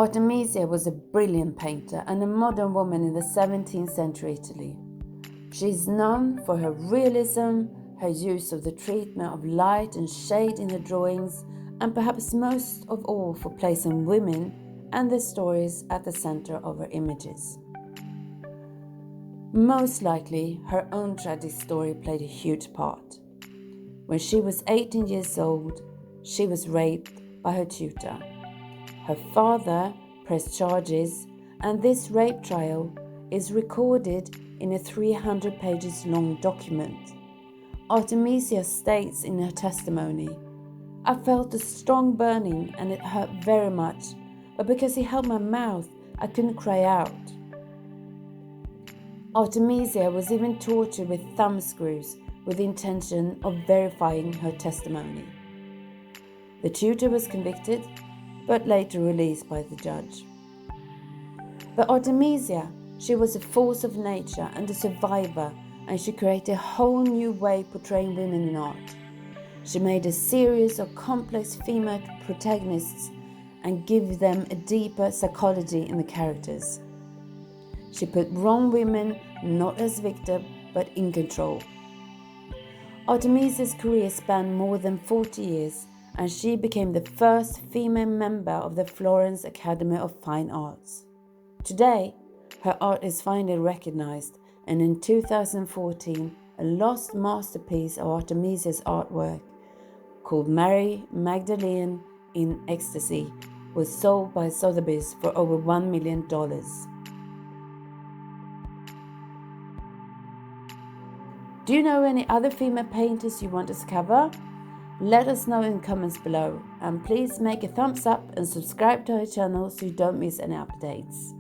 Artemisia was a brilliant painter and a modern woman in the 17th century Italy. She is known for her realism, her use of the treatment of light and shade in her drawings, and perhaps most of all for placing women and their stories at the center of her images. Most likely, her own tragic story played a huge part. When she was 18 years old, she was raped by her tutor. Her father pressed charges, and this rape trial is recorded in a 300 pages long document. Artemisia states in her testimony, "I felt a strong burning and it hurt very much, but because he held my mouth, I couldn't cry out." Artemisia was even tortured with thumb screws with the intention of verifying her testimony. The tutor was convicted, but later released by the judge. But Artemisia, she was a force of nature and a survivor, and she created a whole new way portraying women in art. She made a series of complex female protagonists and gave them a deeper psychology in the characters. She put wrong women not as victims, but in control. Artemisia's career spanned more than 40 years, and she became the first female member of the Florence Academy of Fine Arts. Today, her art is finally recognized, and in 2014, a lost masterpiece of Artemisia's artwork, called Mary Magdalene in Ecstasy, was sold by Sotheby's for over $1 million. Do you know any other female painters you want us to cover? Let us know in the comments below, and please make a thumbs up and subscribe to our channel so you don't miss any updates.